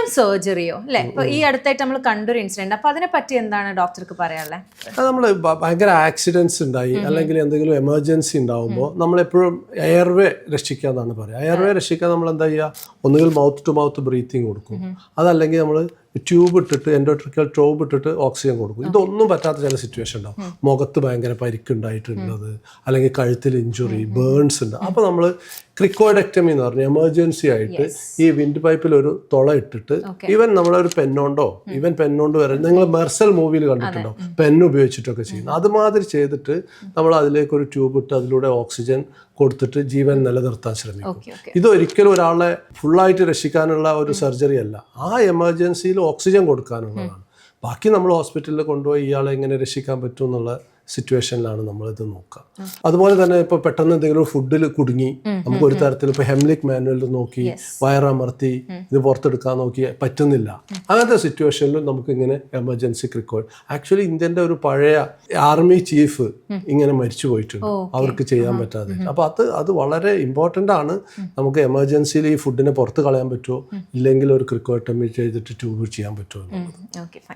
വെറും സർജറിയോ അല്ലെ? ഇപ്പൊ ഈ അടുത്തായിട്ട് നമ്മൾ കണ്ടൊരു ഇൻസിഡന്റ്, അപ്പൊ അതിനെ പറ്റി എന്താണ് ഡോക്ടർക്ക് പറയാനുള്ളത്? അത് നമ്മൾ ഭയങ്കര ആക്സിഡൻസ് ഉണ്ടായി അല്ലെങ്കിൽ എന്തെങ്കിലും എമർജൻസി ഉണ്ടാകുമ്പോൾ നമ്മളെപ്പോഴും എയർവേ രക്ഷിക്കാന്നാണ് പറയുക. എയർവേ രക്ഷിക്കാൻ നമ്മൾ എന്താ ചെയ്യുക, ഒന്നുകിൽ മൗത്ത് ടു മൗത്ത് ബ്രീത്തിങ് കൊടുക്കും, അതല്ലെങ്കിൽ നമ്മൾ ട്യൂബ് ഇട്ടിട്ട് എൻഡോട്രിക്കൽ ട്യൂബ് ഇട്ടിട്ട് ഓക്സിജൻ കൊടുക്കും. ഇതൊന്നും പറ്റാത്ത ചില സിറ്റുവേഷൻ ഉണ്ടാവും. മുഖത്ത് ഭയങ്കര പരിക്കുണ്ടായിട്ടുള്ളത്, അല്ലെങ്കിൽ കഴുത്തിൽ ഇഞ്ചുറി, ബേൺസ് ഉണ്ട്. അപ്പോൾ നമ്മൾ ക്രിക്കോയിഡക്ടമി എന്ന് പറഞ്ഞ എമർജൻസി ആയിട്ട് ഈ വിൻഡ് പൈപ്പിൽ ഒരു തുള ഇട്ടിട്ട്, ഈവൻ നമ്മളൊരു പെന്നോണ്ടോ പെന്നോണ്ട് വരെ, നിങ്ങൾ മെർസൽ മൂവിയിൽ കണ്ടിട്ടുണ്ടോ, പെന്ന് ഉപയോഗിച്ചിട്ടൊക്കെ ചെയ്യുന്നു. അതുമാതിരി ചെയ്തിട്ട് നമ്മൾ അതിലേക്ക് ഒരു ട്യൂബ് ഇട്ട് അതിലൂടെ ഓക്സിജൻ കൊടുത്തിട്ട് ജീവൻ നിലനിർത്താൻ ശ്രമിക്കും. ഇതൊരിക്കലും ഒരാളെ ഫുള്ളായിട്ട് രക്ഷിക്കാനുള്ള ഒരു സർജറി അല്ല, ആ എമർജൻസിയിൽ ഓക്സിജൻ കൊടുക്കാനുള്ളതാണ്. ബാക്കി നമ്മൾ ഹോസ്പിറ്റലിൽ കൊണ്ടുപോയി ഇയാളെ എങ്ങനെ രക്ഷിക്കാൻ പറ്റും എന്നുള്ള സിറ്റുവേഷനിലാണ് നമ്മളിത് നോക്കുക. അതുപോലെ തന്നെ ഇപ്പോൾ പെട്ടെന്ന് എന്തെങ്കിലും ഫുഡിൽ കുടുങ്ങി, നമുക്ക് ഒരു തരത്തിൽ ഇപ്പോൾ ഹെംലിക് മാനുവൽ നോക്കി വയറമർത്തി ഇത് പുറത്തെടുക്കാൻ നോക്കി പറ്റുന്നില്ല, അങ്ങനത്തെ സിറ്റുവേഷനിലും നമുക്ക് ഇങ്ങനെ എമർജൻസി ക്രിക്കോയിഡ്. ആക്ച്വലി ഇന്ത്യൻ്റെ ഒരു പഴയ ആർമി ചീഫ് ഇങ്ങനെ മരിച്ചു പോയിട്ടുണ്ട്, അവർക്ക് ചെയ്യാൻ പറ്റാതെ. അപ്പോൾ അത് വളരെ ഇമ്പോർട്ടൻ്റ് ആണ്. നമുക്ക് എമർജൻസിയിൽ ഈ ഫുഡിനെ പുറത്ത് കളയാൻ പറ്റുമോ, ഇല്ലെങ്കിൽ ഒരു ക്രിക്കോട്ടമി ചെയ്തിട്ട് ട്യൂബ് ചെയ്യാൻ പറ്റുമോ എന്നുള്ളത്.